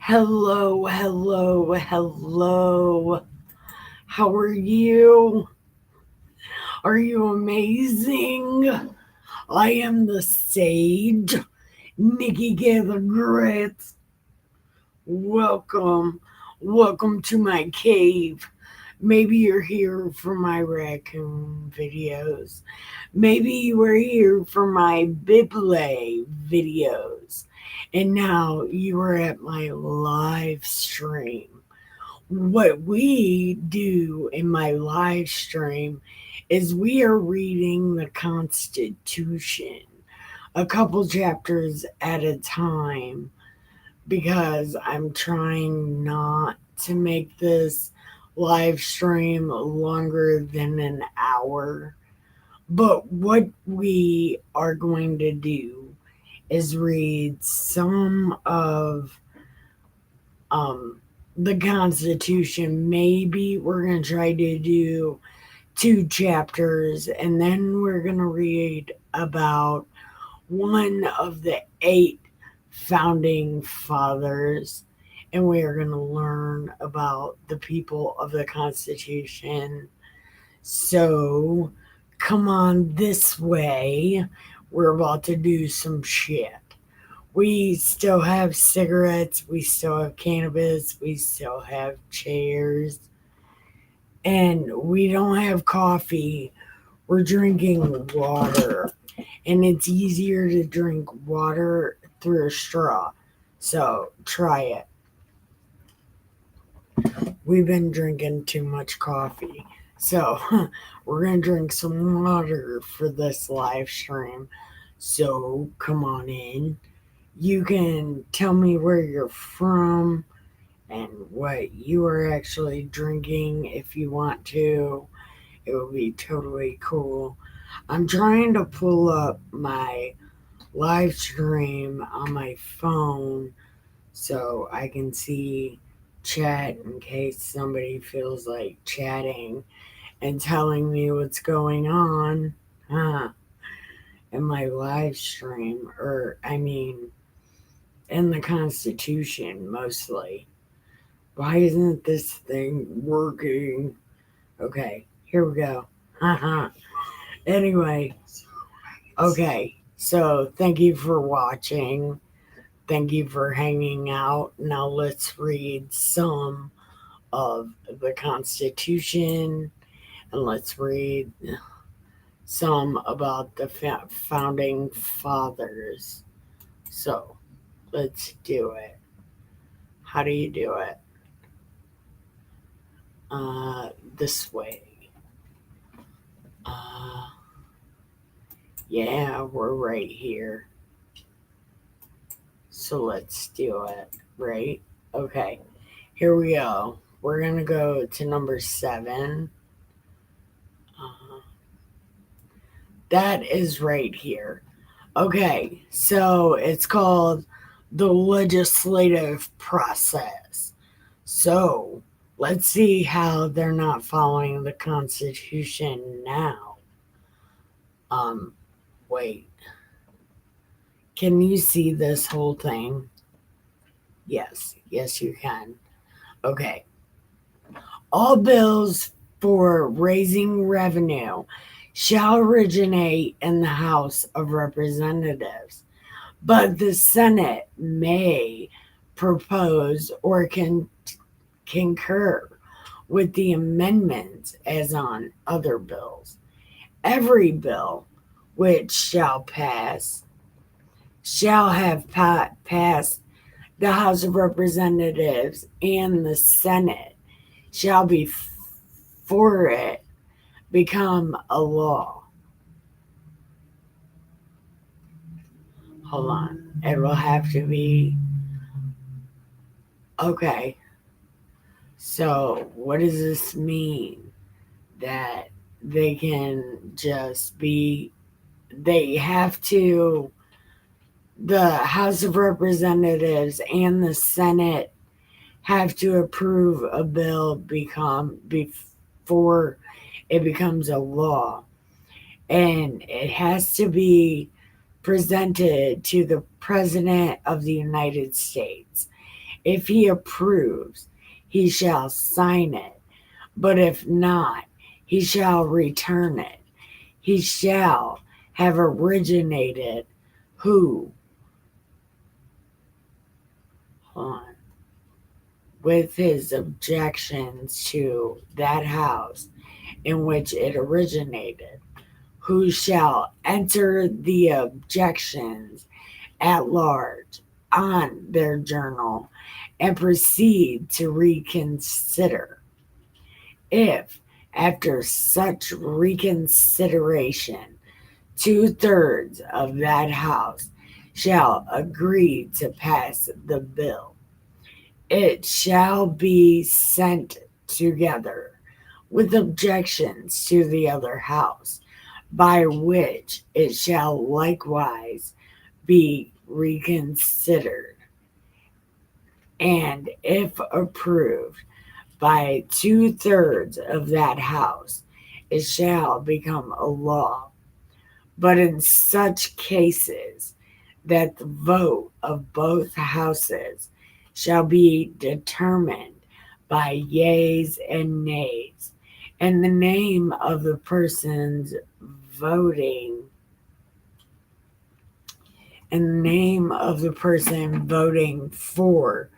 Hello, hello, hello. How are you? Are you amazing? I am the sage, Nikki Gather Grits. Welcome, welcome to my cave. Maybe you're here for my raccoon videos. Maybe you were here for my Bible videos. And now you are at my live stream. What we do in my live stream is we are reading the Constitution a couple chapters at a time because I'm trying not to make this live stream longer than an hour. But what we are going to do is read some of um, the Constitution. Maybe we're going to try to do two chapters, and then we're going to read about one of the eight founding fathers, and we are going to learn about the people of the Constitution. So, come on this way. We're about to do some shit. We still have cigarettes, we still have cannabis, we still have chairs, and we don't have coffee. We're drinking water, and it's easier to drink water through a straw. So try it. We've been drinking too much coffee. So we're going to drink some water for this live stream. So come on in. You can tell me where you're from and what you are actually drinking if you want to. It would be totally cool. I'm trying to pull up my live stream on my phone so I can see chat in case somebody feels like chatting and telling me what's going on in my live stream, or I mean, in the Constitution mostly. Why isn't this thing working? Okay, here we go. Anyway, okay, so thank you for watching. Thank you for hanging out. Now let's read some of the Constitution, and let's read some about the founding fathers. So let's do it. How do you do it? This way. Uh, yeah, we're right here. So let's do it, right? Okay, here we go. We're gonna go to number 7. Uh, that is right here. Okay, so it's called the legislative process. So let's see how they're not following the Constitution now. Um, wait. Can you see this whole thing? Yes, yes, you can. Okay. All bills for raising revenue shall originate in the House of Representatives, but the Senate may propose or concur with the amendments as on other bills. Every bill which shall pass shall have passed the House of Representatives and the Senate shall be for it become a law. Hold on. It will have to be. Okay. So, what does this mean? That they can just be. They have to. The House of Representatives and the Senate have to approve a bill before it becomes a law, and it has to be presented to the President of the United States, If he approves, he shall sign it, but if not, he shall return it. He shall have originated who on, with his objections to that house in which it originated, who shall enter the objections at large on their journal and proceed to reconsider. If, after such reconsideration, 2/3 of that house shall agree to pass the bill, it shall be sent together with objections to the other house, by which it shall likewise be reconsidered. And if approved by 2/3 of that house, it shall become a law. But in such cases, that the vote of both houses shall be determined by yeas and nays, and the name of the persons voting and the name of the person voting for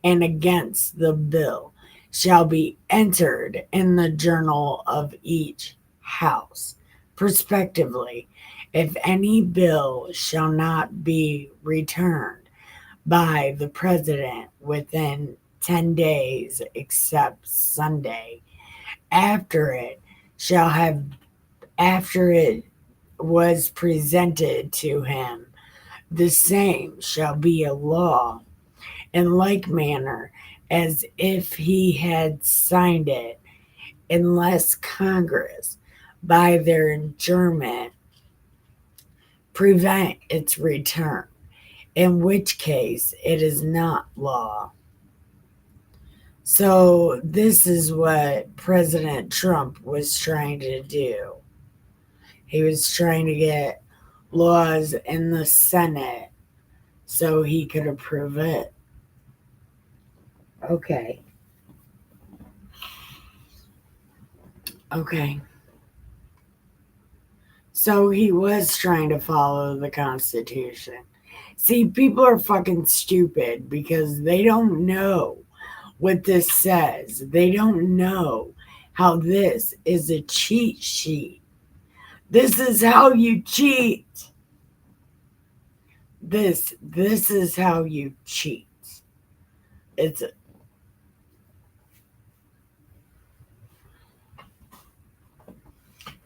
and against the bill shall be entered in the journal of each house, prospectively. If any bill shall not be returned by the president within 10 days, except Sunday, after it was presented to him, the same shall be a law in like manner as if he had signed it, unless Congress, by their adjournment, prevent its return, in which case it is not law. So this is what President Trump was trying to do. He was trying to get laws in the Senate so he could approve it. Okay. So he was trying to follow the Constitution. See, people are fucking stupid because they don't know what this says. They don't know how this is a cheat sheet. This is how you cheat. This is how you cheat.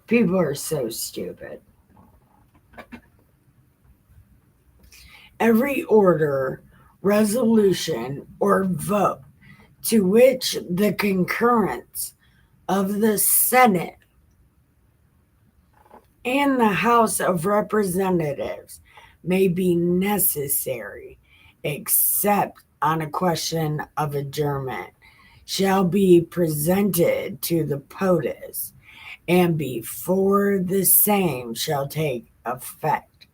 People are so stupid. Every order, resolution, or vote to which the concurrence of the Senate and the House of Representatives may be necessary, except on a question of adjournment, shall be presented to the POTUS, and before the same shall take effect,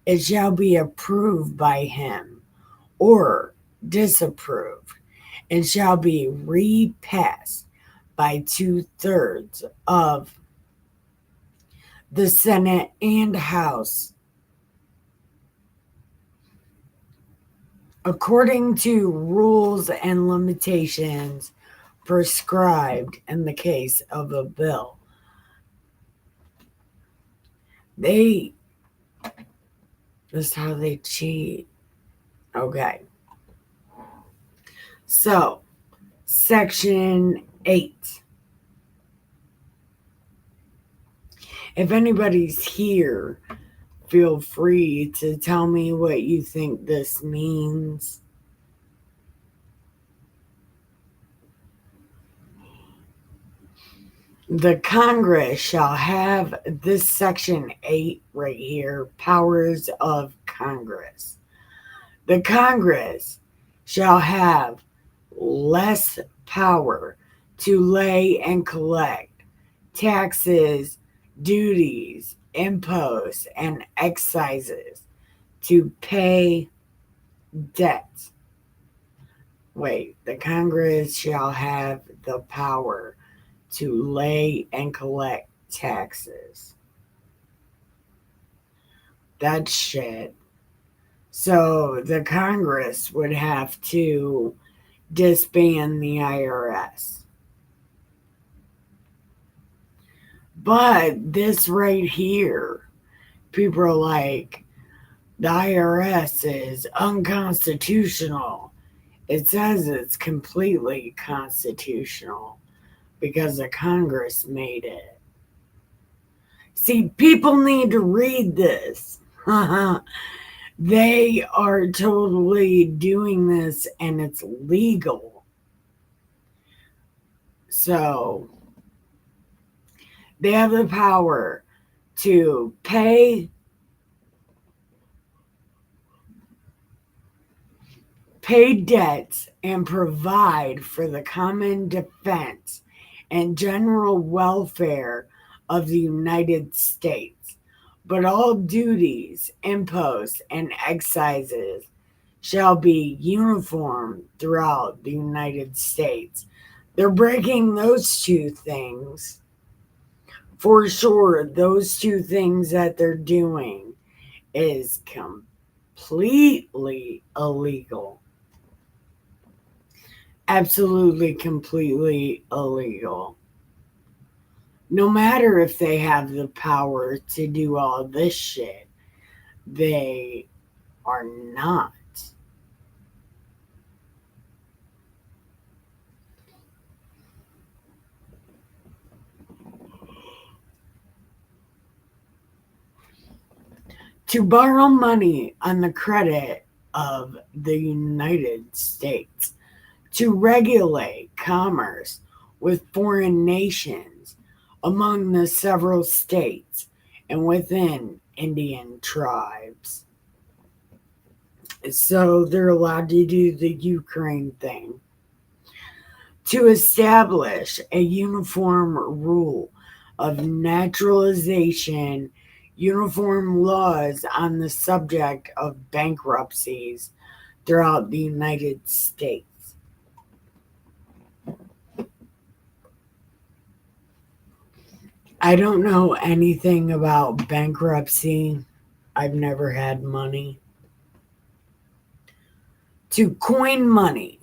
it shall be approved by him or disapproved, and shall be repassed by 2/3 of the Senate and House, according to rules and limitations prescribed in the case of a bill. That's how they cheat. Okay. So, Section 8. If anybody's here, feel free to tell me what you think this means. The Congress shall have this Section 8 right here, powers of Congress. The Congress shall have less power to lay and collect taxes, duties, imposts, and excises, to pay debts, the Congress shall have the power to lay and collect taxes. That's shit. So the Congress would have to disband the IRS. But this right here, people are like, the IRS is unconstitutional. It says it's completely constitutional because the Congress made it. See, people need to read this. They are totally doing this and it's legal. So they have the power to pay debts and provide for the common defense and general welfare of the United States. But all duties, imposts, and excises shall be uniform throughout the United States. They're breaking those two things. For sure, those two things that they're doing is completely illegal. Absolutely, completely illegal. No matter if they have the power to do all this shit, they are not. To borrow money on the credit of the United States, to regulate commerce with foreign nations among the several states and within Indian tribes. So they're allowed to do the Ukraine thing. To establish a uniform rule of naturalization, uniform laws on the subject of bankruptcies throughout the United States. I don't know anything about bankruptcy. I've never had money. To coin money.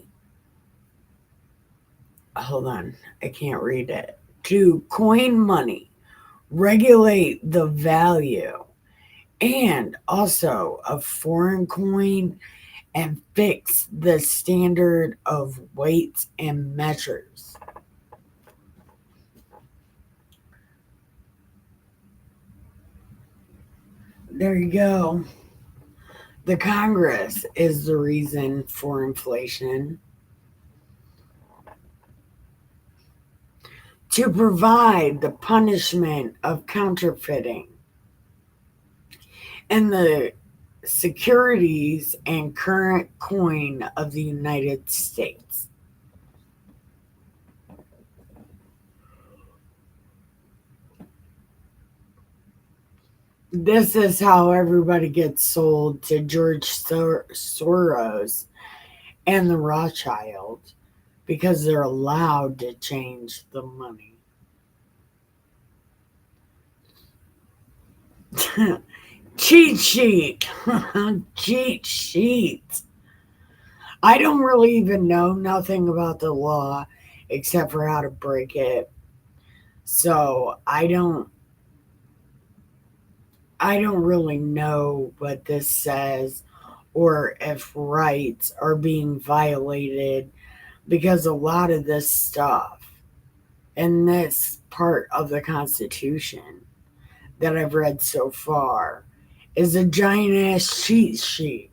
Hold on, I can't read it. To coin money, regulate the value and also of foreign coin and fix the standard of weights and measures. There you go. The Congress is the reason for inflation. To provide the punishment of counterfeiting and the securities and current coin of the United States. This is how everybody gets sold to George Soros and the Rothschild because they're allowed to change the money. Cheat sheet. Cheat sheet. I don't really even know nothing about the law except for how to break it. So I don't really know what this says or if rights are being violated because a lot of this stuff in this part of the Constitution that I've read so far is a giant ass cheat sheet.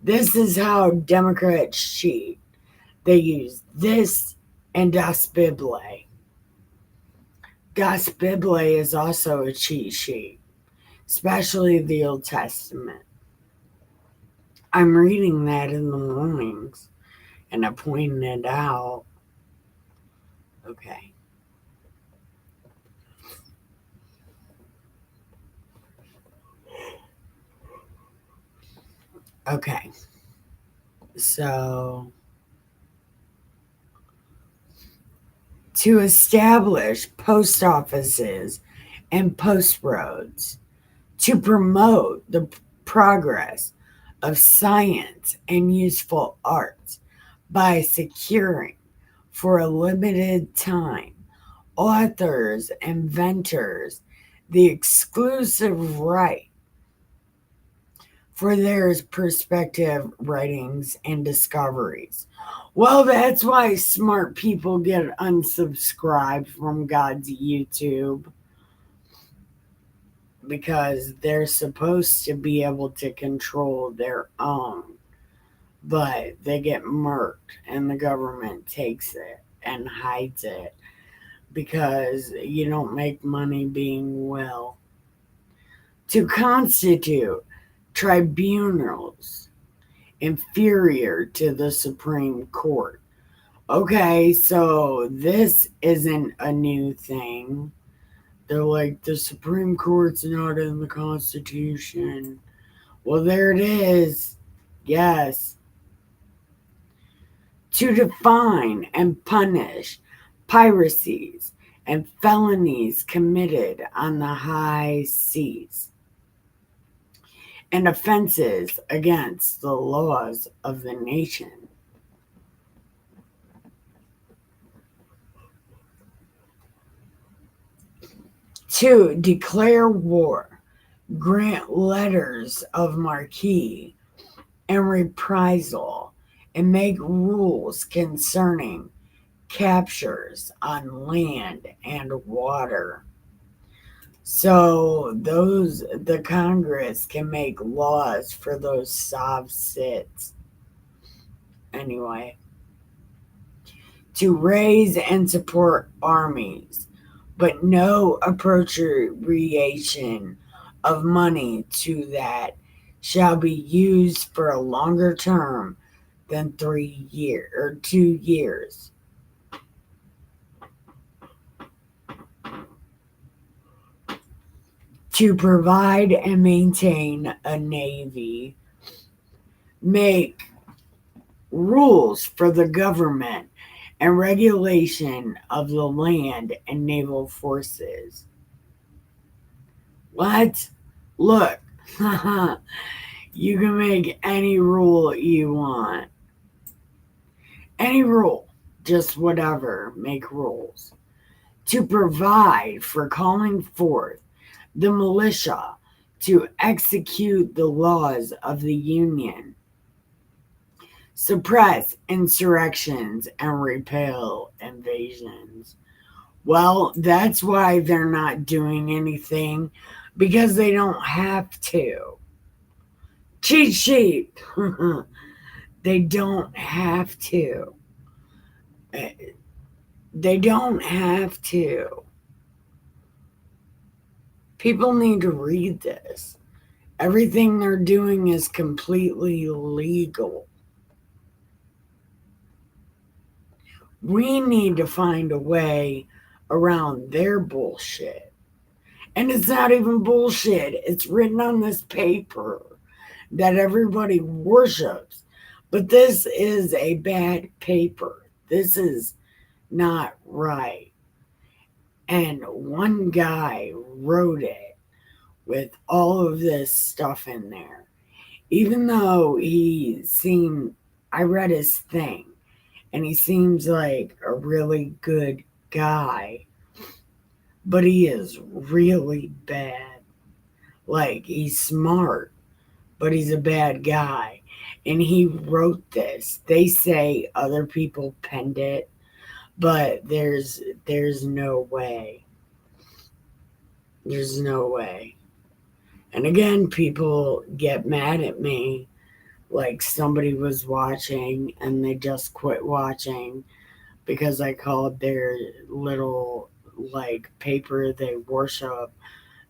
This is how Democrats cheat. They use this and Das Bible. Das Bible is also a cheat sheet, especially the Old Testament. I'm reading that in the mornings and I'm pointing it out. Okay. Okay. So to establish post offices and post roads, to promote the progress of science and useful arts by securing for a limited time authors, inventors, the exclusive right for their perspective writings and discoveries. Well, that's why smart people get unsubscribed from God's YouTube, because they're supposed to be able to control their own, but they get murked and the government takes it and hides it because you don't make money being well. To constitute tribunals inferior to the Supreme Court. Okay, so this isn't a new thing. They're like, the Supreme Court's not in the Constitution. Well, there it is. Yes. To define and punish piracies and felonies committed on the high seas and offenses against the laws of the nation. To declare war, grant letters of marque and reprisal, and make rules concerning captures on land and water. So the Congress can make laws for those soft sits. Anyway, to raise and support armies, but no appropriation of money to that shall be used for a longer term than 3 years or 2 years. To provide and maintain a navy, make rules for the government and regulation of the land and naval forces. What? Look, you can make any rule you want. Any rule, just whatever, make rules. To provide for calling forth the militia to execute the laws of the Union, suppress insurrections, and repel invasions. Well, that's why they're not doing anything, because they don't have to. Cheat sheet. They don't have to. They don't have to. People need to read this. Everything they're doing is completely legal. We need to find a way around their bullshit. And it's not even bullshit. It's written on this paper that everybody worships. But this is a bad paper. This is not right. And one guy wrote it with all of this stuff in there. Even though I read his thing, and he seems like a really good guy, but he is really bad. Like, he's smart, but he's a bad guy. And he wrote this. They say other people penned it, but there's no way. There's no way. And again, people get mad at me, like somebody was watching and they just quit watching because I called their little like paper they worship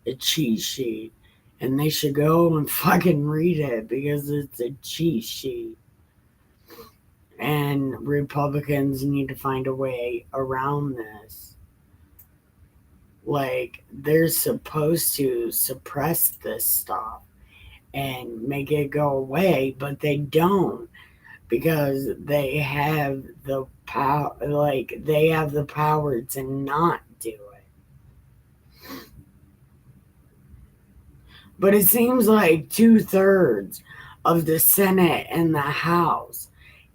a cheat sheet. And they should go and fucking read it because it's a cheat sheet. And Republicans need to find a way around this. Like, they're supposed to suppress this stuff and make it go away, but they don't. because they have the power, like they have the power to not do it. But it seems like 2/3 of the Senate and the House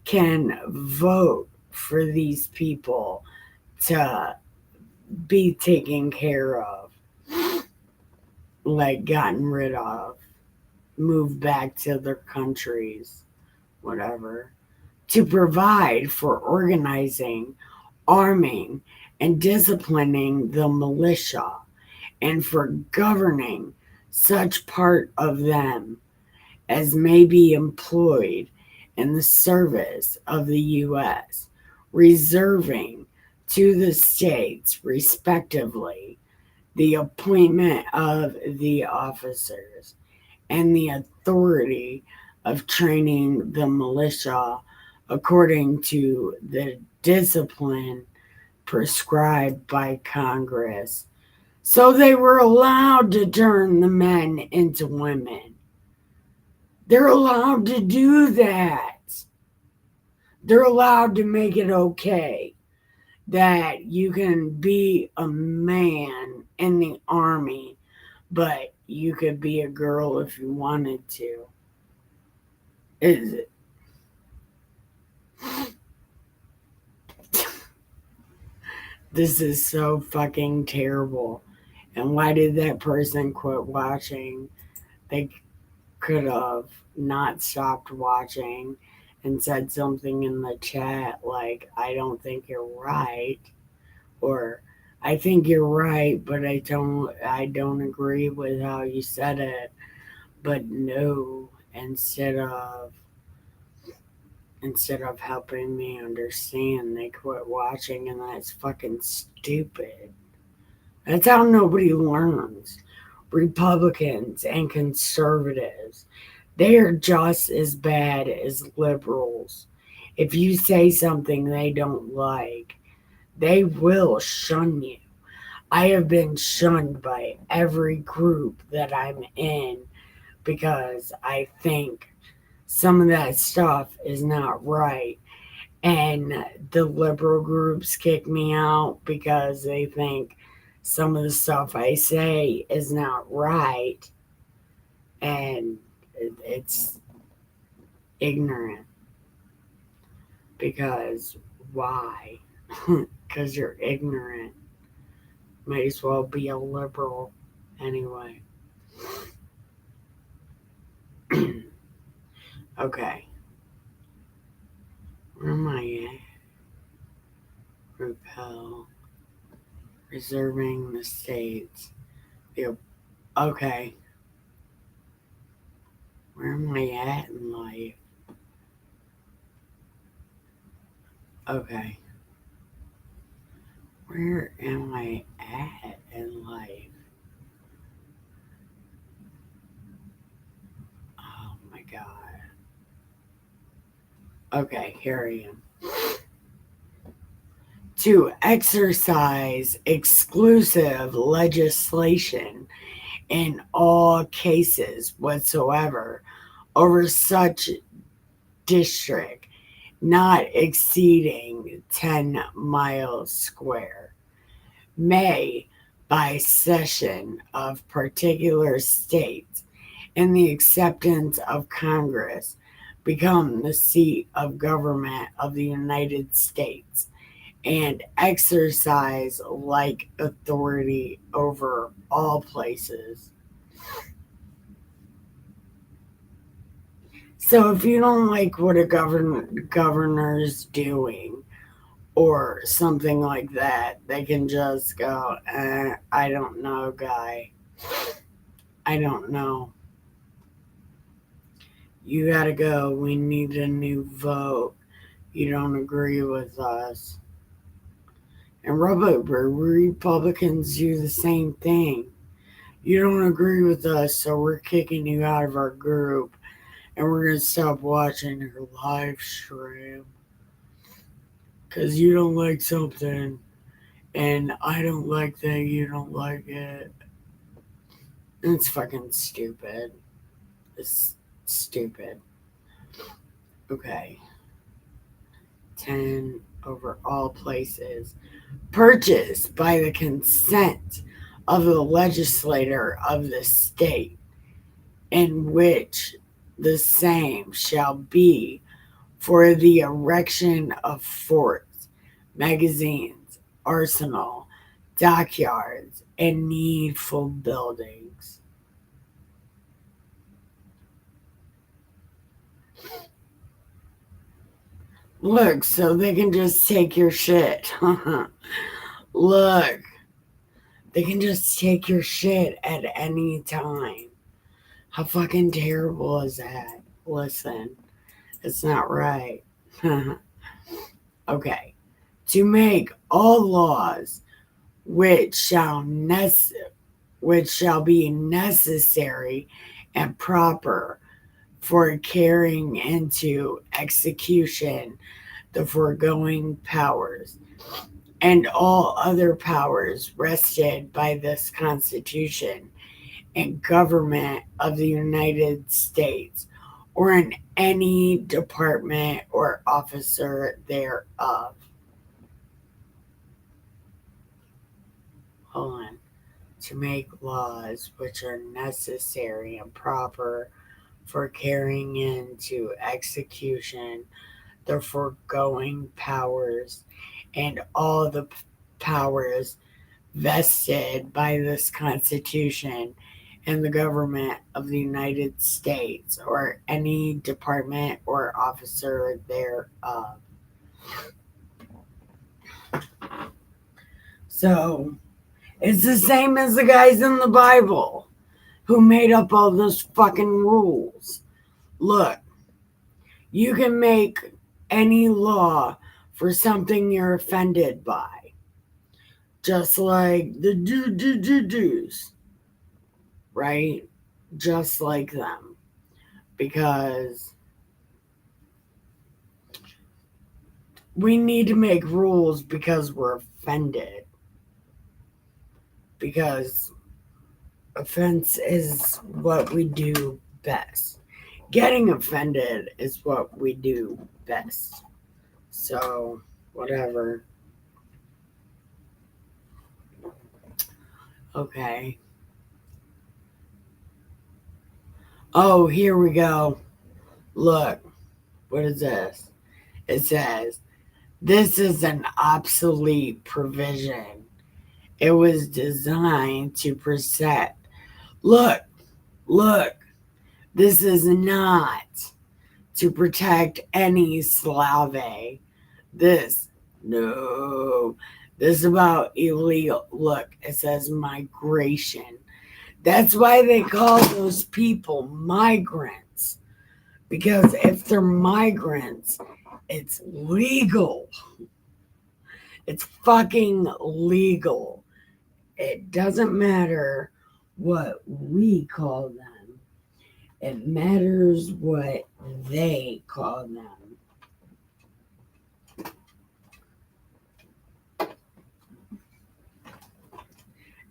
can vote for these people to be taken care of, like gotten rid of, moved back to their countries, whatever, to provide for organizing, arming, and disciplining the militia, and for governing such part of them as may be employed in the service of the U.S., reserving to the states, respectively, the appointment of the officers and the authority of training the militia according to the discipline prescribed by Congress. So they were allowed to turn the men into women. They're allowed to do that. They're allowed to make it okay that you can be a man in the army, but you could be a girl if you wanted to. Is it? This is so fucking terrible. And why did that person quit watching? They could have not stopped watching and said something in the chat like, I don't think you're right, or I think you're right, but I don't agree with how you said it. But no, instead of helping me understand, they quit watching, and that's fucking stupid. That's how nobody learns. Republicans and conservatives, they are just as bad as liberals. If you say something they don't like, they will shun you. I have been shunned by every group that I'm in because I think some of that stuff is not right. And the liberal groups kick me out because they think some of the stuff I say is not right. And it's ignorant. Because why? Because you're ignorant. Might as well be a liberal anyway. Okay. Where am I at? Repel. Reserving the states. Yep. Okay. Where am I at in life? Okay. Where am I at in life? Oh my god. Okay, here I am. To exercise exclusive legislation in all cases whatsoever over such district not exceeding 10 miles square, may, by cession of particular states and the acceptance of Congress, become the seat of government of the United States and exercise like authority over all places. So if you don't like what a governor's doing or something like that, they can just go, I don't know, guy. I don't know. You gotta go. We need a new vote. You don't agree with us. And Republicans do the same thing. You don't agree with us, so we're kicking you out of our group and we're going to stop watching your live stream because you don't like something and I don't like that you don't like it. And it's fucking stupid. It's stupid. Okay. 10 over all places, purchased by the consent of the legislator of the state, in which the same shall be for the erection of forts, magazines, arsenal, dockyards, and needful buildings. Look, so they can just take your shit. Look, they can just take your shit at any time. How fucking terrible is that? Listen, it's not right. Okay. To make all laws which shall be necessary and proper for carrying into execution the foregoing powers, and all other powers vested by this Constitution and government of the United States, or in any department or officer thereof. Hold on. To make laws which are necessary and proper for carrying into execution the foregoing powers, and all the powers vested by this Constitution and the government of the United States, or any department or officer thereof. So, it's the same as the guys in the Bible who made up all those fucking rules. Look, you can make any law for something you're offended by. Just like the do's, right? Just like them. Because we need to make rules because we're offended. Because offense is what we do best. Getting offended is what we do best. So, whatever. Okay. Oh, here we go. Look. What is this? It says, this is an obsolete provision. It was designed to protect. Look. This is not to protect any Slave. This is about illegal. Look, it says migration. That's why they call those people migrants. Because if they're migrants, it's legal. It's fucking legal. It doesn't matter what we call them. It matters what they call them.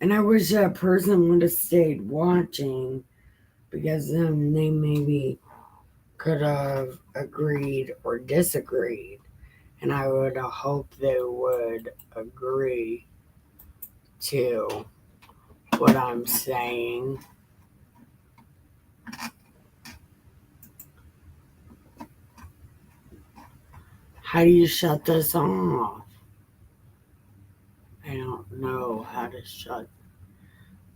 And I wish that person would have stayed watching, because then they maybe could have agreed or disagreed. And I would have hoped they would agree to what I'm saying. How do you shut this off? I don't know how to shut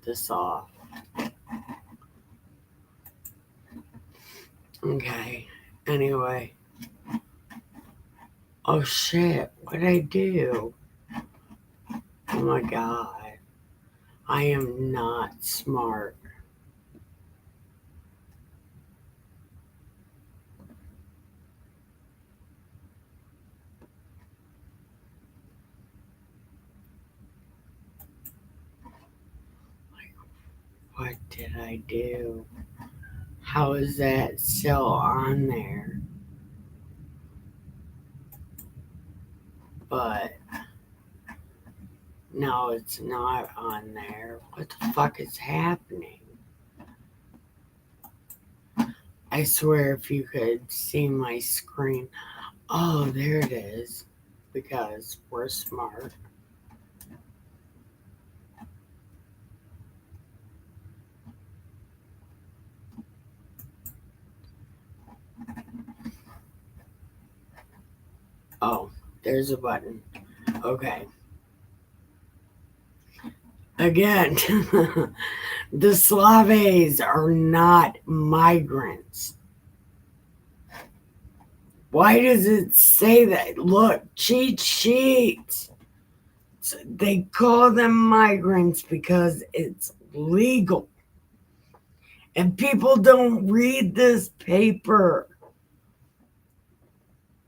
this off. Okay. Anyway. Oh shit. What'd I do? Oh my god. I am not smart. What did I do? How is that still on there? But no, it's not on there. What the fuck is happening? I swear if you could see my screen. Oh, there it is. Because we're smart. Oh, there's a button. Okay. Again, the Slaves are not migrants. Why does it say that? Look, cheat sheets. They call them migrants because it's legal. And people don't read this paper.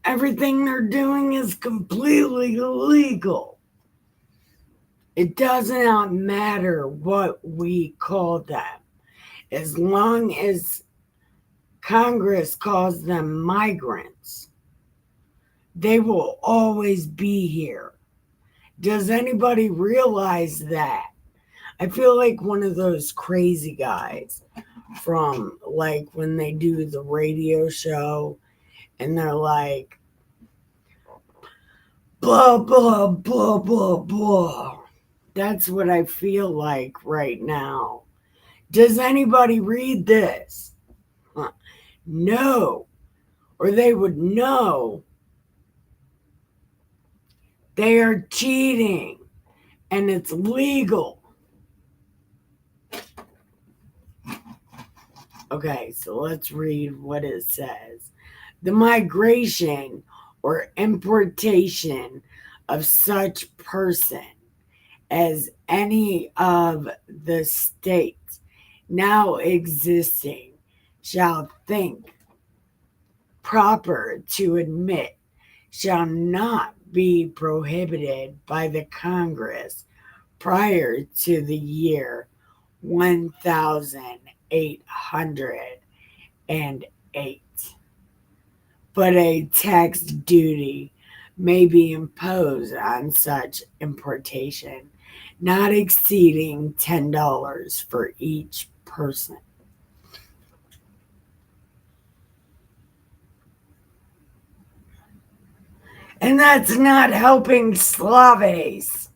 Everything they're doing is completely illegal. It does not matter what we call them. As long as Congress calls them migrants, they will always be here. Does anybody realize that? I feel like one of those crazy guys from like when they do the radio show and they're like, blah, blah, blah, blah, blah. That's what I feel like right now. Does anybody read this? No. Or they would know they are cheating and it's legal. Okay, so let's read what it says. The migration or importation of such person as any of the states now existing shall think proper to admit shall not be prohibited by the Congress prior to the year 1808. But a tax duty may be imposed on such importation, not exceeding $10 for each person. And that's not helping Slaves.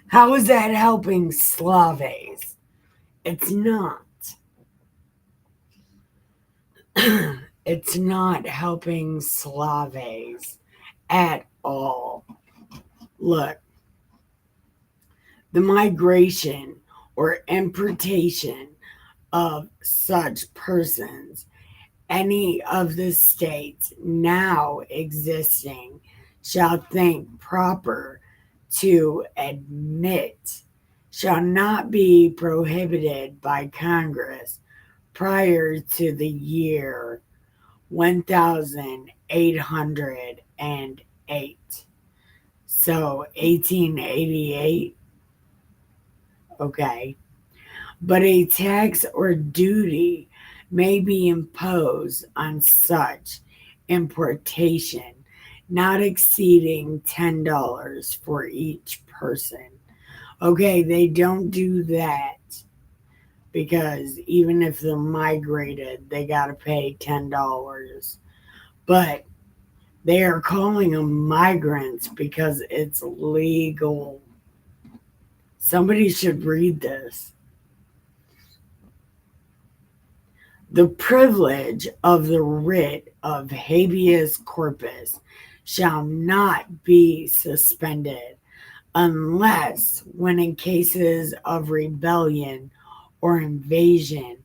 How is that helping Slaves? It's not. It's not helping Slaves at all. Look, the migration or importation of such persons, any of the states now existing, shall think proper to admit, shall not be prohibited by Congress prior to the year 1808. So 1888. Okay. But a tax or duty may be imposed on such importation, not exceeding $10 for each person. Okay, they don't do that because even if they're migrated, they got to pay $10. But they are calling them migrants because it's legal. Somebody should read this. The privilege of the writ of habeas corpus shall not be suspended unless when in cases of rebellion or invasion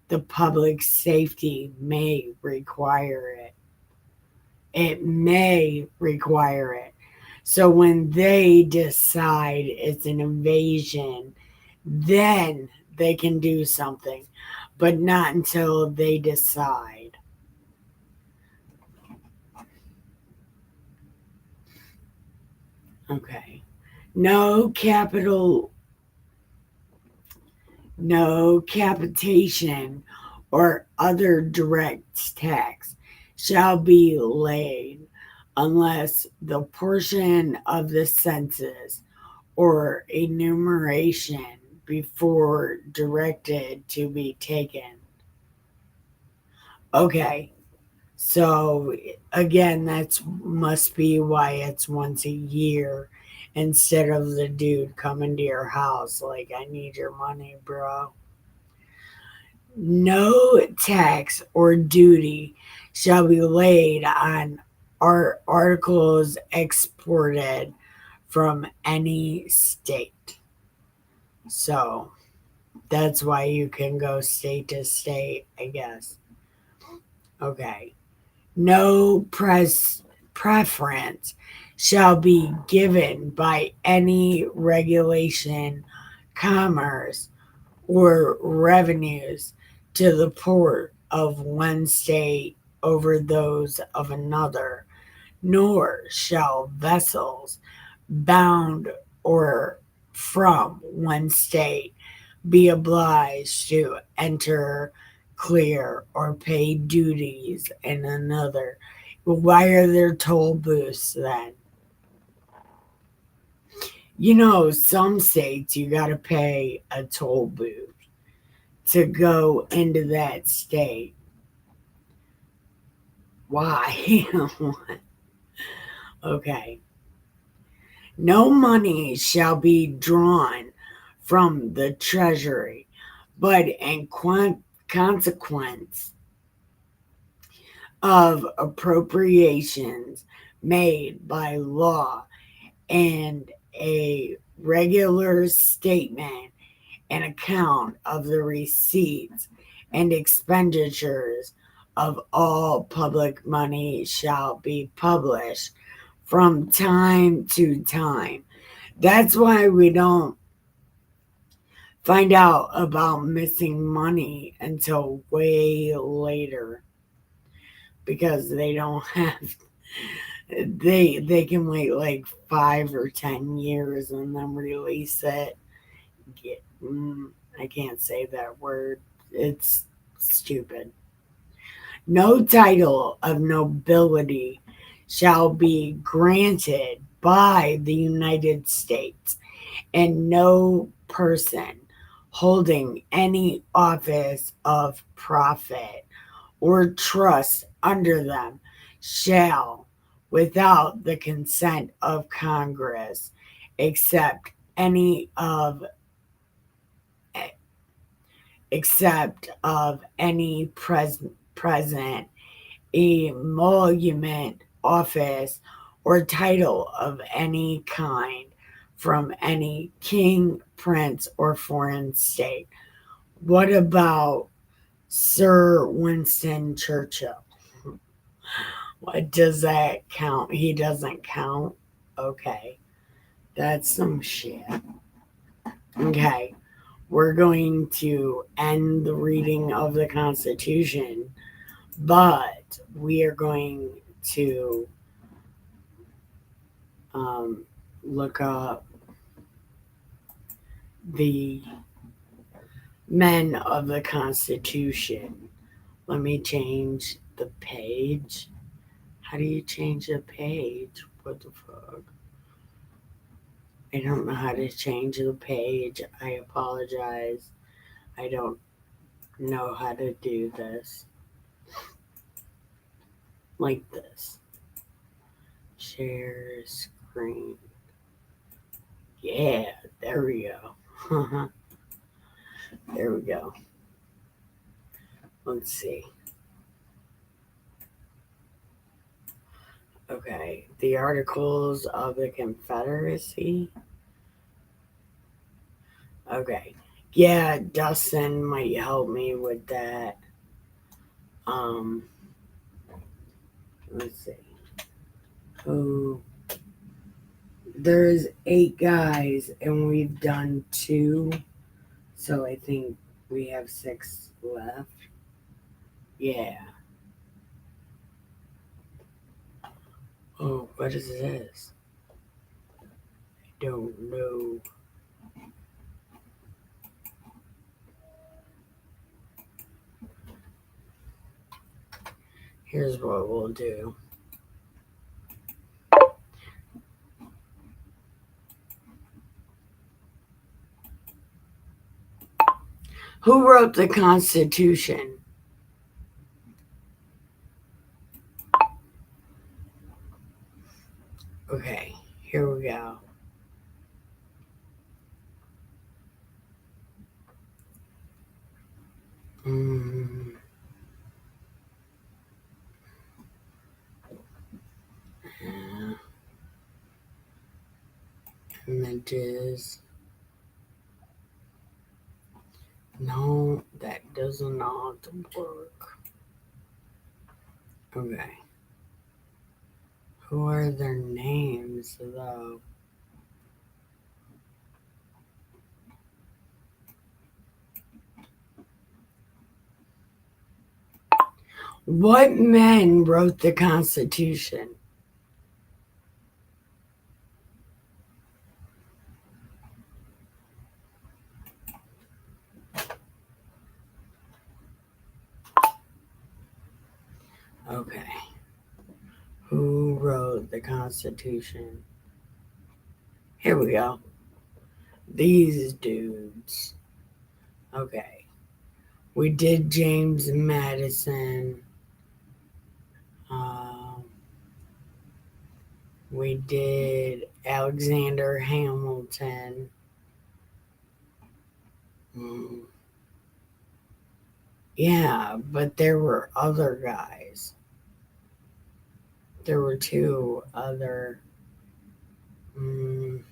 the public safety may require it. It may require it. So when they decide it's an invasion, then they can do something, but not until they decide. Okay. No capitation or other direct tax shall be laid unless the portion of the census or enumeration before directed to be taken. Okay, So again, that's must be why it's once a year instead of the dude coming to your house like, I need your money, bro. No tax or duty shall be laid on articles exported from any state. So that's why you can go state to state, I guess. Okay. No preference shall be given by any regulation, commerce, or revenues to the port of one state over those of another, nor shall vessels bound or from one state be obliged to enter, clear, or pay duties in another. Why are there toll booths then? You know, some states you got to pay a toll booth to go into that state. Why? Okay. No money shall be drawn from the treasury, but in consequence of appropriations made by law and a regular statement and account of the receipts and expenditures of all public money shall be published from time to time. That's why we don't find out about missing money until way later, because they don't have they can wait like 5 or 10 years and then release it. Get, I can't say that word. It's stupid. No title of nobility shall be granted by the United States, and no person holding any office of profit or trust under them shall, without the consent of Congress, accept any of present emolument, office, or title of any kind from any king, prince, or foreign state. What about Sir Winston Churchill? What does that count? He doesn't count? Okay. That's some shit. Okay. We're going to end the reading of the Constitution, but we are going to look up the men of the Constitution. Let me change the page. How do you change the page? What the fuck? I don't know how to change the page. I apologize. I don't know how to do this. Like this. Share screen. Yeah, there we go. There we go. Let's see. Okay, the Articles of the Confederacy. Okay, yeah, Dustin might help me with that. Let's see. Who? There's 8 guys, and we've done 2, so I think we have 6 left. Yeah. Oh, what is this? I don't know. Here's what we'll do. Who wrote the Constitution? Okay, here we go. Mm. Yeah. Images. No, that doesn't ought to work. Okay. Who are their names, though? What men wrote the Constitution? Okay. Who wrote the Constitution? Here we go. These dudes. Okay. We did James Madison. Um, we did Alexander Hamilton. Mm, yeah, but there were other guys. There were two other. Mm,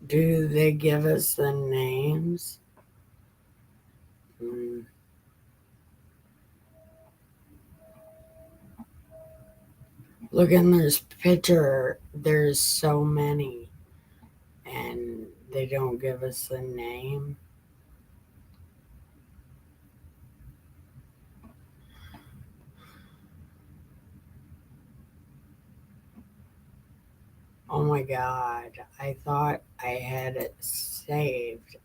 do they give us the names? Mm, look in this picture. There's so many, and they don't give us the name. Oh my god, I thought I had it saved.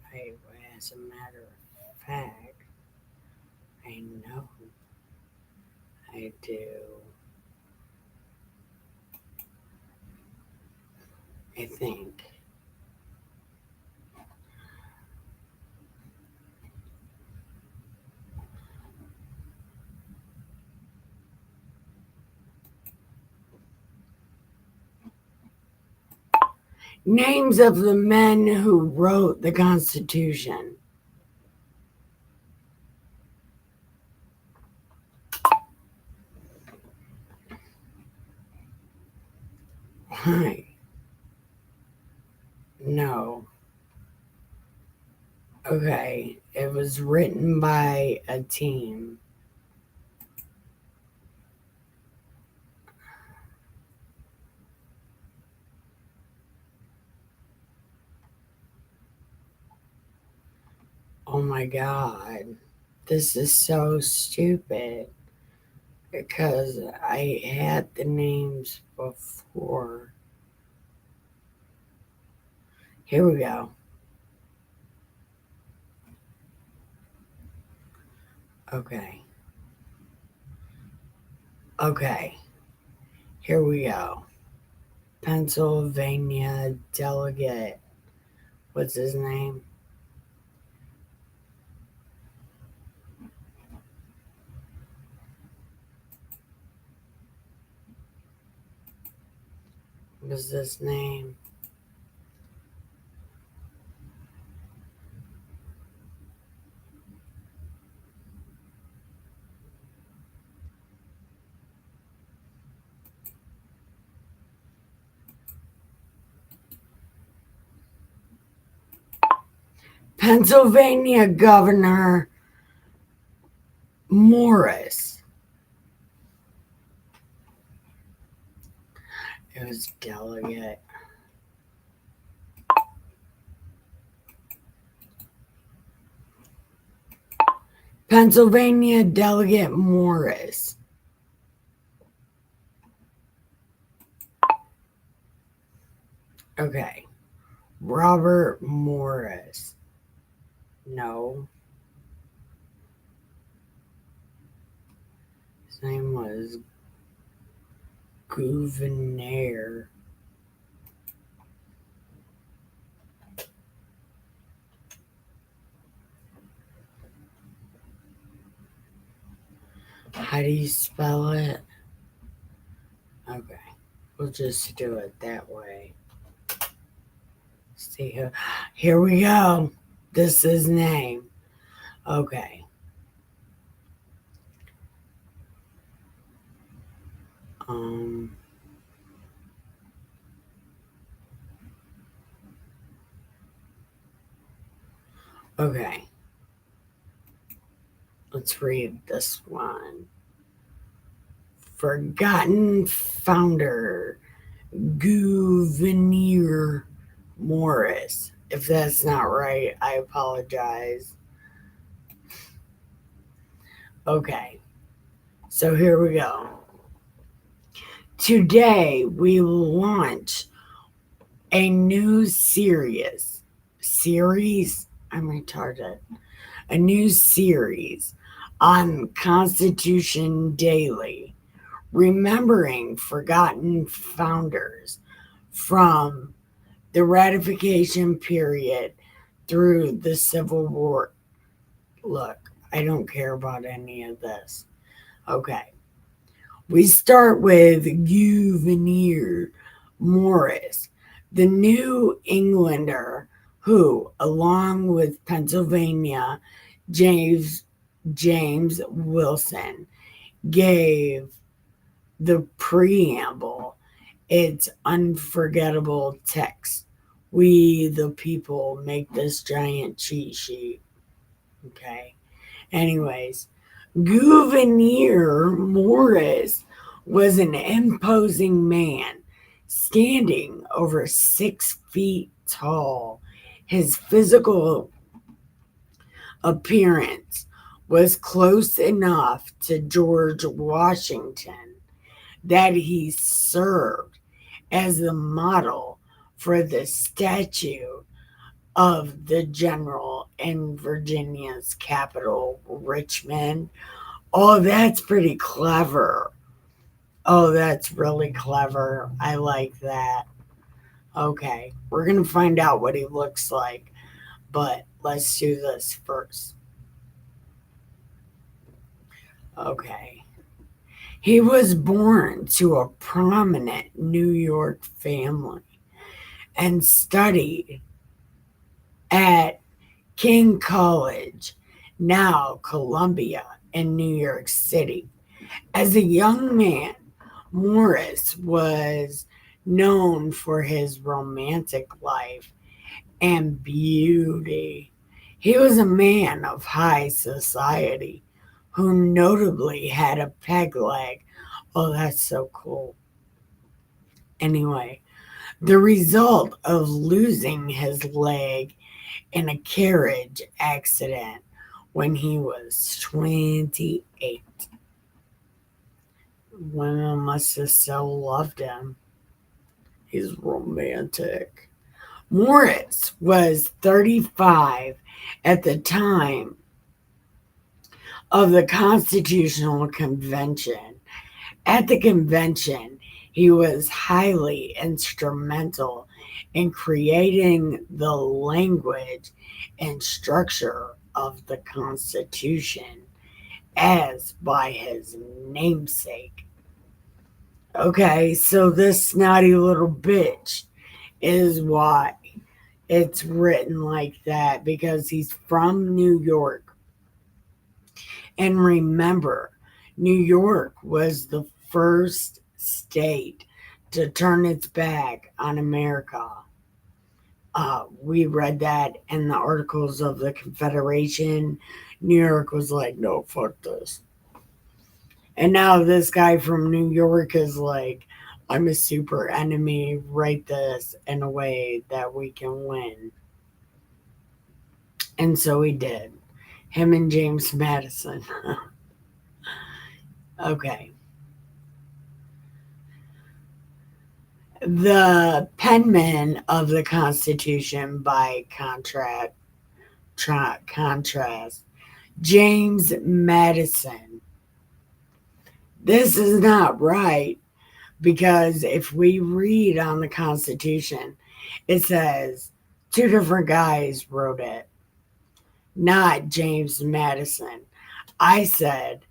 As a matter of fact, I know I do. I think. Names of the men who wrote the Constitution. Hi. No. Okay. It was written by a team. Oh my god. This is so stupid because I had the names before. Here we go. Okay. Okay. Here we go. Pennsylvania delegate. What's his name? What's his name? Pennsylvania Governor Morris. It was delegate. Pennsylvania Delegate Morris. Okay. Robert Morris. No. His name was Gouverneur. How do you spell it? Okay, we'll just do it that way. See here we go. This is name. Okay. Um. Okay. Let's read this one. Forgotten founder Gouverneur Morris. If that's not right, I apologize. Okay, so here we go. Today we launch a new series. I'm retarded. A new series on Constitution Daily, remembering forgotten founders from the ratification period through the Civil War. Look, I don't care about any of this. Okay. We start with Gouverneur Morris, the New Englander who, along with Pennsylvania James Wilson, gave the preamble its unforgettable text. We, the people, make this giant cheat sheet. Okay. Anyways, Gouverneur Morris was an imposing man, standing over 6 feet tall. His physical appearance was close enough to George Washington that he served as the model for the statue of the general in Virginia's capital, Richmond. Oh, that's pretty clever. Oh, that's really clever. I like that. Okay, we're going to find out what he looks like, but let's do this first. Okay. He was born to a prominent New York family and studied at King College, now Columbia, in New York City. As a young man, Morris was known for his romantic life and beauty. He was a man of high society who notably had a peg leg. Oh, that's so cool. Anyway, the result of losing his leg in a carriage accident when he was 28. Women must have so loved him. He's romantic. Morris was 35 at the time of the Constitutional Convention. At the convention, he was highly instrumental in creating the language and structure of the Constitution, as by his namesake. Okay, so this snotty little bitch is why it's written like that, because he's from New York. And remember, New York was the first state to turn its back on America. We read that in the Articles of the Confederation. New York was like, no, fuck this. And now this guy from New York is like, I'm a super enemy. Write this in a way that we can win. And so he did. Him and James Madison. Okay. The penman of the Constitution, by contrast, James Madison. This is not right, because if we read on the Constitution, it says 2 different guys wrote it, not James Madison. I said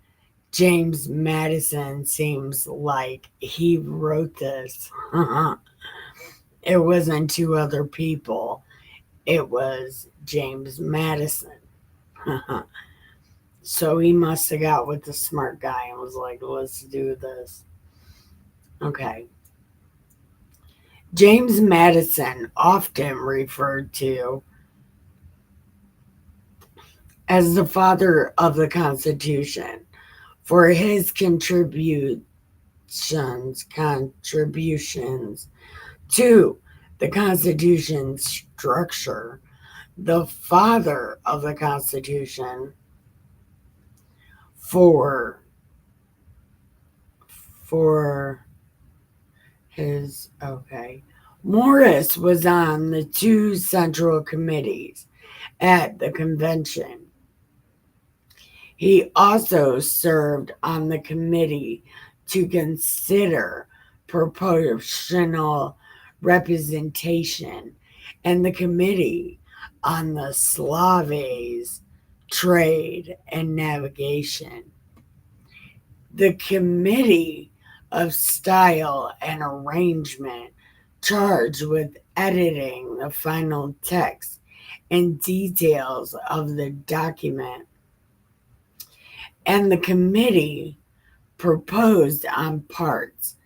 James Madison seems like he wrote this. It wasn't two other people. It was James Madison. So he must have got with the smart guy and was like, let's do this. Okay. James Madison, often referred to as the father of the Constitution, for his contributions to the Constitution's structure, the father of the Constitution for his Morris was on the two central committees at the convention. He also served on the committee to consider proportional representation and the committee on the Slaves, trade, and navigation. The committee of style and arrangement charged with editing the final text and details of the document, and the committee proposed on parts,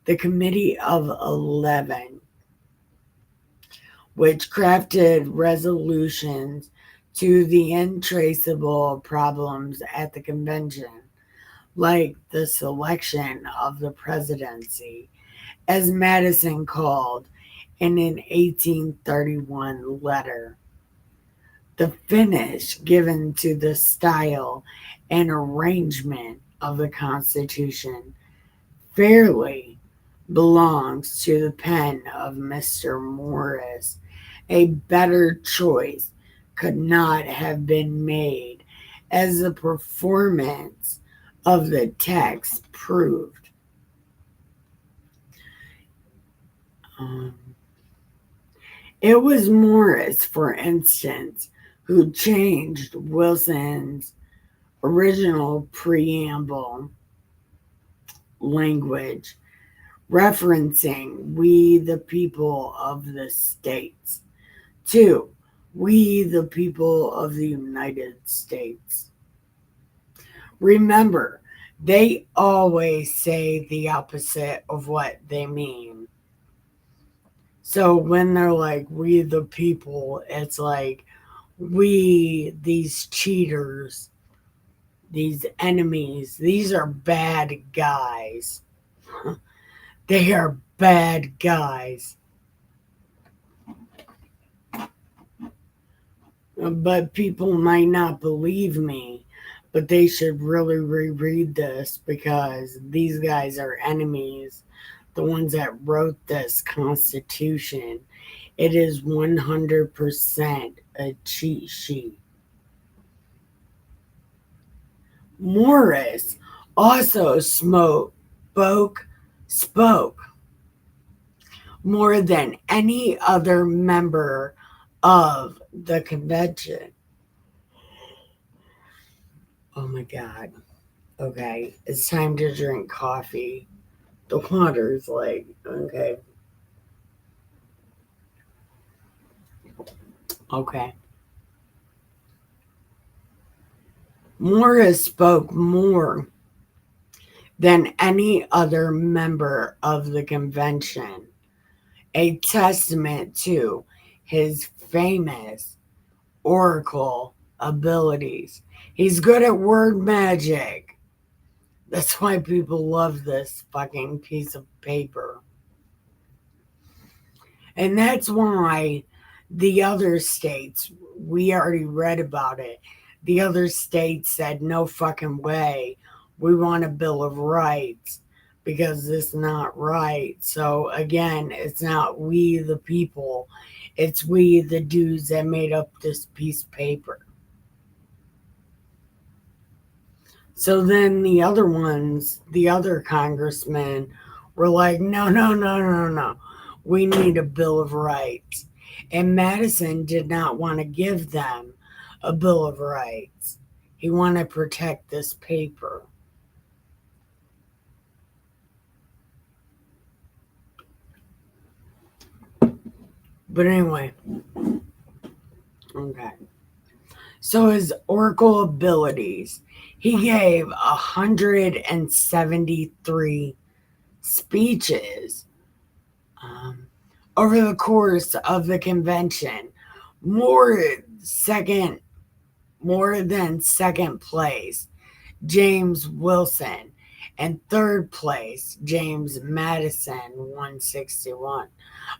the Committee of 11, which crafted resolutions to the intraceable problems at the convention, like the selection of the presidency, as Madison called in an 1831 letter. The finish given to the style and arrangement of the Constitution fairly belongs to the pen of Mr. Morris. A better choice could not have been made, as the performance of the text proved. It was Morris, for instance, who changed Wilson's original preamble language, referencing "we the people of the states" to "we the people of the United States." Remember, they always say the opposite of what they mean. So when they're like, "we the people," it's like, we, these cheaters, these enemies, these are bad guys. They are bad guys. But people might not believe me, but they should really reread this, because these guys are enemies. The ones that wrote this Constitution. It is 100% a cheat sheet. Morris also spoke more than any other member of the convention. Oh my God. Okay, it's time to drink coffee. The water's like, okay. Okay. Morris spoke more than any other member of the convention, a testament to his famous oracle abilities. He's good at word magic. That's why people love this fucking piece of paper. And that's why the other states, we already read about it. The other states said, no fucking way. We want a Bill of Rights, because it's not right. So again, it's not we the people. It's we the dudes that made up this piece of paper. So then the other ones, the other congressmen were like, no. We need a Bill of Rights. And Madison did not want to give them a Bill of Rights. He wanted to protect this paper. But anyway, okay. So his oracle abilities, he gave 173 speeches over the course of the convention, more than second place James Wilson, and third place James Madison, 161.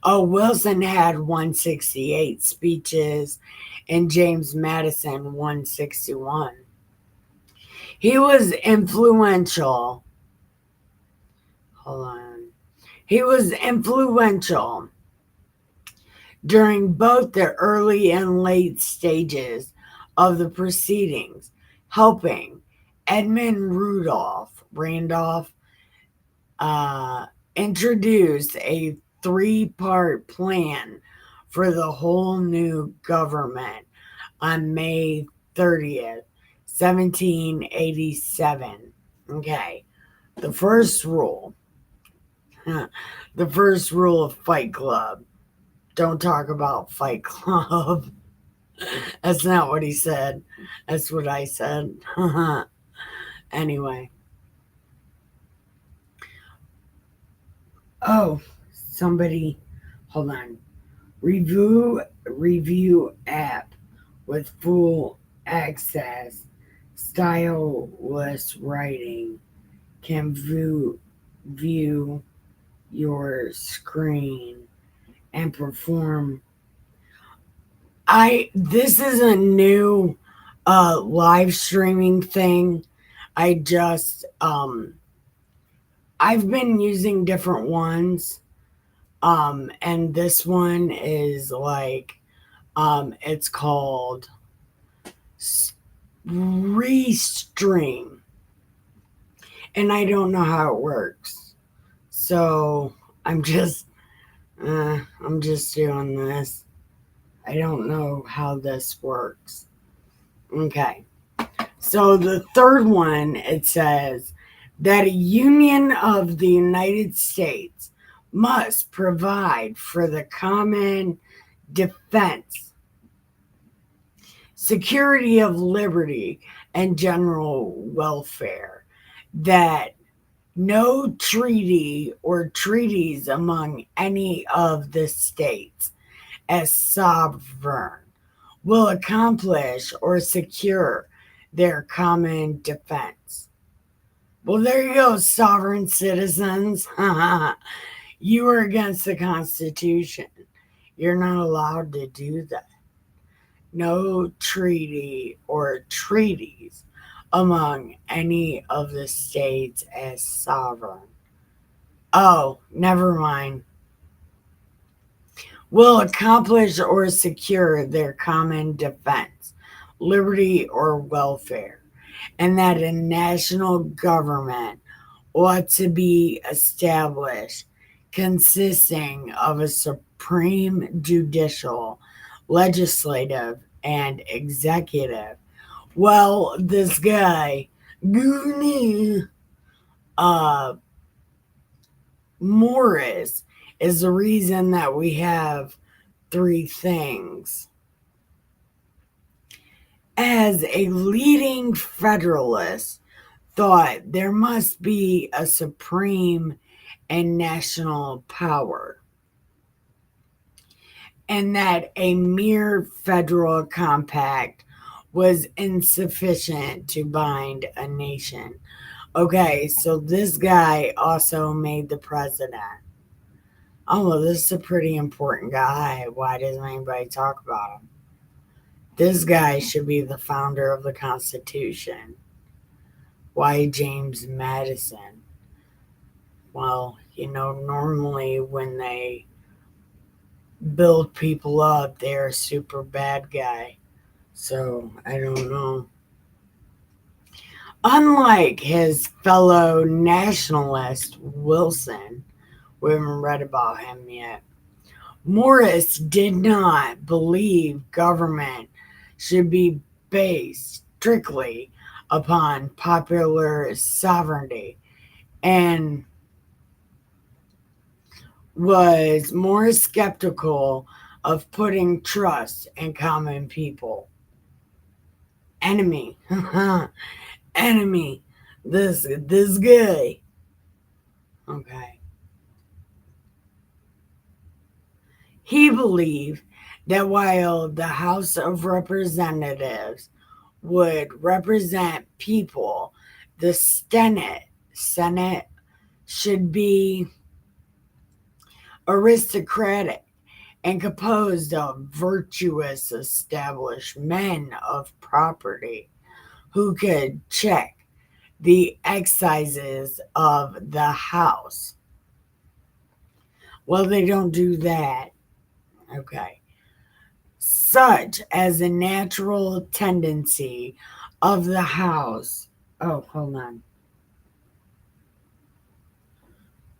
Oh, Wilson had 168 speeches and James Madison 161. He was influential. Hold on. He was influential during both the early and late stages of the proceedings, helping Edmund Randolph introduce a three-part plan for the whole new government on May 30th, 1787. Okay, the first rule of Fight Club: don't talk about Fight Club. That's not what he said. That's what I said. Anyway. Oh, somebody, hold on. Review app with full access, styleless writing can view your screen and perform. This is a new live streaming thing. I've been using different ones. And this one is like, it's called Restream. And I don't know how it works. So I'm just doing this. I don't know how this works. Okay. So the third one, it says that a union of the United States must provide for the common defense, security of liberty, and general welfare, that no treaty or treaties among any of the states as sovereign will accomplish or secure their common defense. Well, there you go, sovereign citizens. You are against the Constitution. You're not allowed to do that. No treaty or treaties among any of the states as sovereign. Oh, never mind. Will accomplish or secure their common defense, liberty, or welfare, and that a national government ought to be established consisting of a supreme judicial, legislative, and executive. Well, this guy, Gouverneur Morris, is the reason that we have three things. As a leading Federalist, thought there must be a supreme and national power, and that a mere federal compact was insufficient to bind a nation. Okay, so this guy also made the president. Oh, well, this is a pretty important guy. Why doesn't anybody talk about him? This guy should be the founder of the Constitution. Why James Madison? Well, normally when they build people up, they're a super bad guy. So, I don't know. Unlike his fellow nationalist, Wilson, we haven't read about him yet, Morris did not believe government should be based strictly upon popular sovereignty, and was more skeptical of putting trust in common people. Enemy. Enemy. This guy. Okay. He believed that while the House of Representatives would represent people, the Senate should be aristocratic and composed of virtuous established men of property who could check the excises of the House. Well, they don't do that. Okay. Such as a natural tendency of the House. Oh, hold on.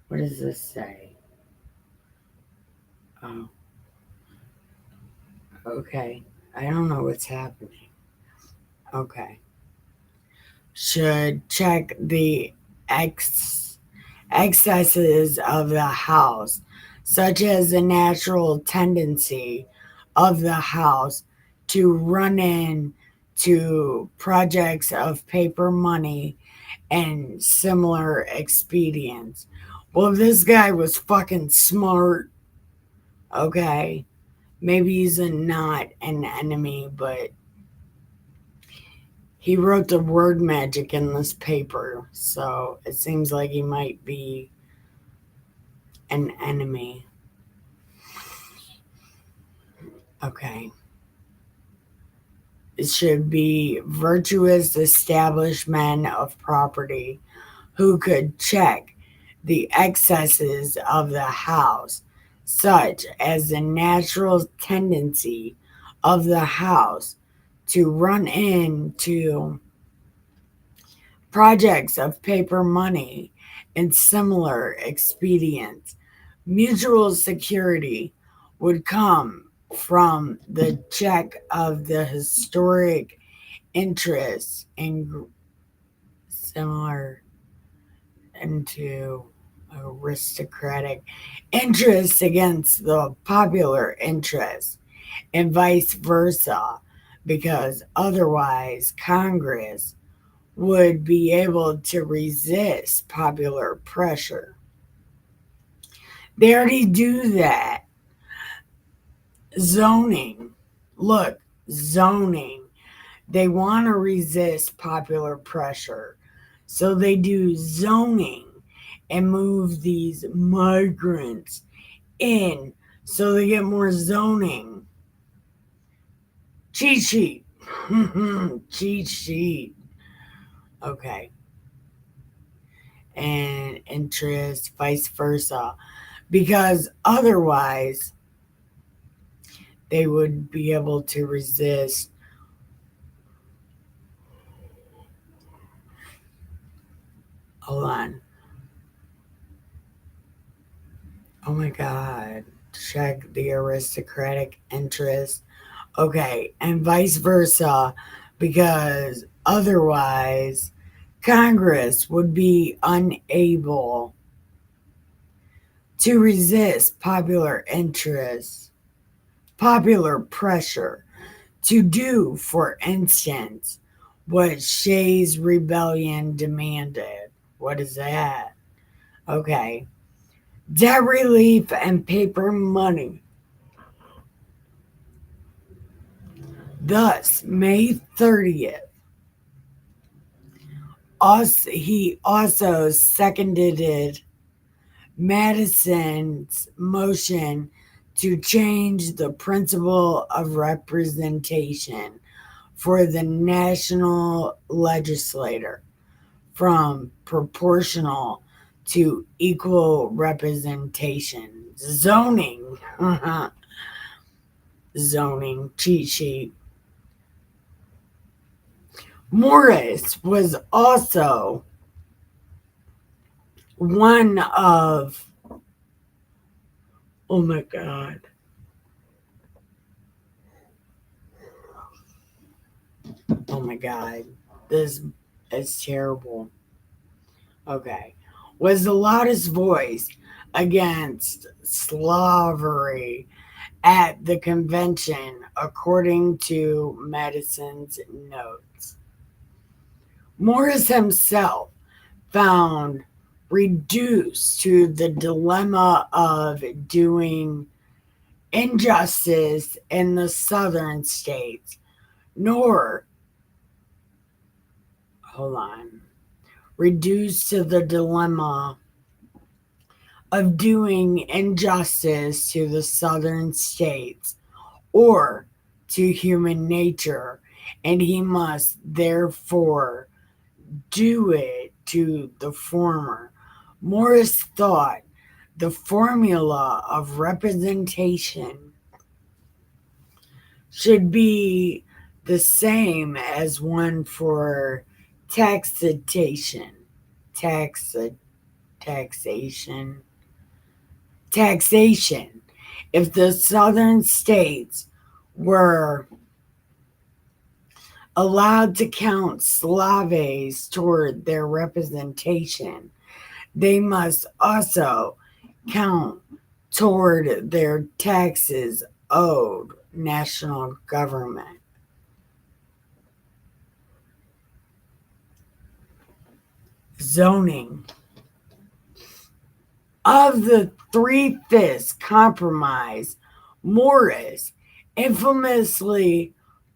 What does this say? Oh, okay. I don't know what's happening. Okay. Should check the excesses of the House, such as the natural tendency of the House to run into projects of paper money and similar expedients. Well, this guy was fucking smart. Okay. Maybe he's not an enemy, but he wrote the word magic in this paper, so it seems like he might be an enemy. Okay. It should be virtuous, established men of property who could check the excesses of the House, such as the natural tendency of the House to run into projects of paper money and similar expedients. Mutual security would come from the check of the historic interests and similar into aristocratic interests against the popular interest and vice versa, because otherwise Congress would be able to resist popular pressure. They already do that. Zoning. Look, zoning. They want to resist popular pressure. So they do zoning and move these migrants in so they get more zoning. Cheat sheet. Cheat sheet. Okay. And interest, vice versa. Because otherwise, they would be able to resist. Hold on. Oh my God. Check the aristocratic interest. Okay. And vice versa. Because otherwise, Congress would be unable to resist popular interest, popular pressure to do, for instance, what Shays' rebellion demanded. What is that? Okay. Debt relief and paper money. Thus, May 30th, he also seconded Madison's motion to change the principle of representation for the national legislature from proportional to equal representation. Zoning. Zoning cheat sheet. Morris was also one of, oh my God. Oh my God. This is terrible. Okay. Was the loudest voice against slavery at the convention, according to Madison's notes. Morris himself found reduced to the dilemma of doing injustice in the southern states, nor, reduced to the dilemma of doing injustice to the southern states or to human nature, and he must therefore do it to the former. Morris thought the formula of representation should be the same as one for taxation. If the southern states were allowed to count Slaves toward their representation, they must also count toward their taxes owed national government. Zoning. Of the Three-Fifths Compromise, Morris infamously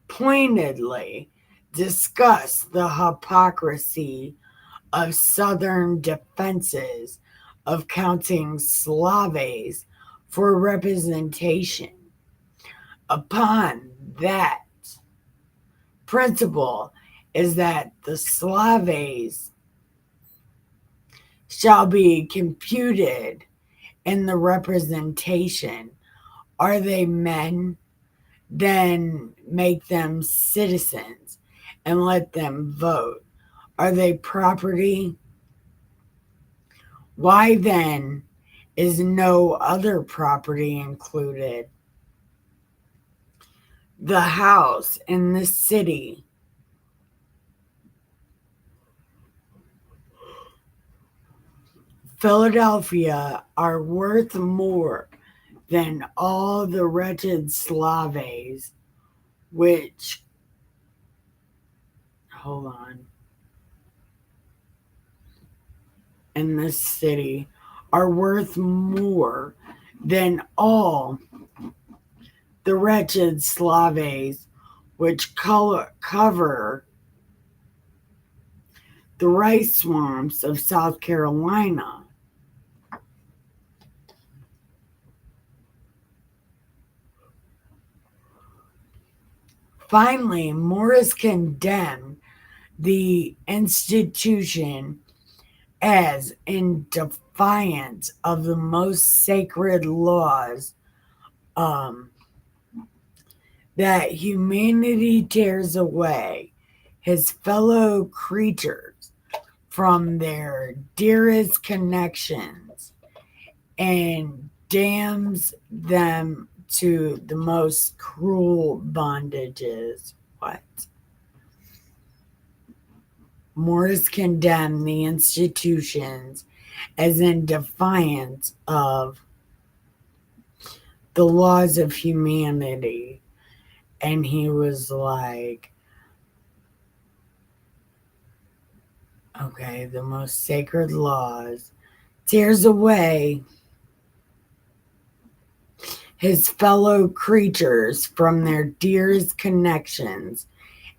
pointedly discussed the hypocrisy of Southern defenses of counting Slaves for representation. Upon that principle is that the Slaves shall be computed in the representation. Are they men? Then make them citizens and let them vote. Are they property? Why then is no other property included? The house in the city Philadelphia are worth more than all the wretched Slaves which in this city are worth more than all the wretched Slaves which cover the rice swamps of South Carolina. Finally, Morris condemned the institution as in defiance of the most sacred laws that humanity tears away his fellow creatures from their dearest connections and damns them to the most cruel bondages. What? Morris condemned the institutions as in defiance of the laws of humanity. And he was like, okay, the most sacred laws tears away his fellow creatures from their dearest connections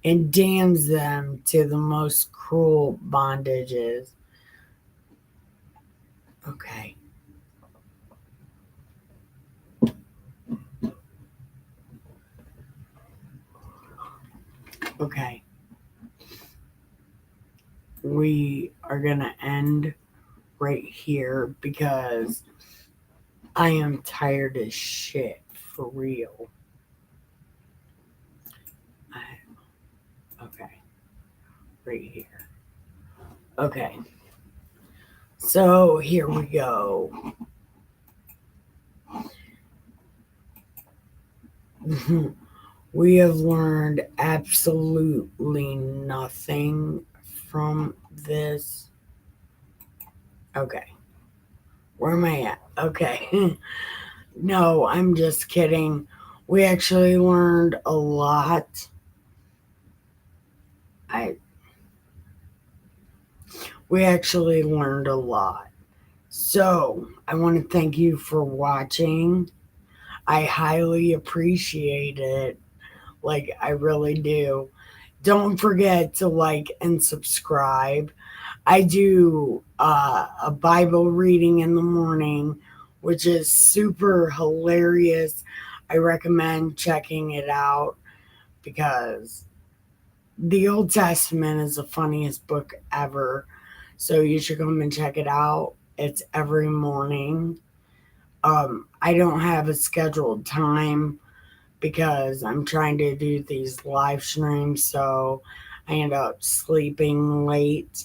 and damns them to the most cruel bondages. Okay. Okay. We are going to end right here because I am tired as shit, for real. Okay. Right here. Okay. So here we go. We have learned absolutely nothing from this. Okay. Where am I at? Okay. No, I'm just kidding. We actually learned a lot. I we actually learned a lot. So, I want to thank you for watching. I highly appreciate it. Like, I really do. Don't forget to like and subscribe. I do a Bible reading in the morning, which is super hilarious. I recommend checking it out because the Old Testament is the funniest book ever. So you should come and check it out. It's every morning. I don't have a scheduled time because I'm trying to do these live streams, so I end up sleeping late.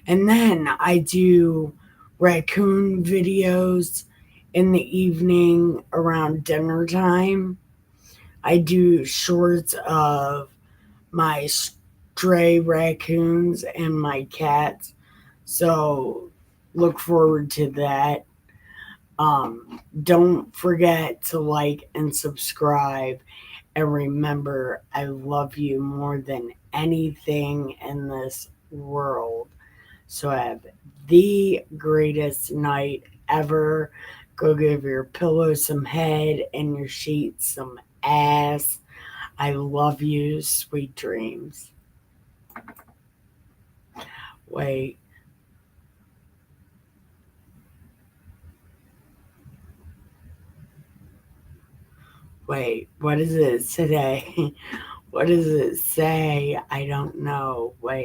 And then I do raccoon videos in the evening around dinner time. I do shorts of my stray raccoons and my cats. So look forward to that. Don't forget to like and subscribe. And remember, I love you more than anything in this world. So have the greatest night ever. Go give your pillow some head and your sheets some ass. I love you. Sweet dreams. Wait, wait. What is it today? What does it say? I don't know. Wait.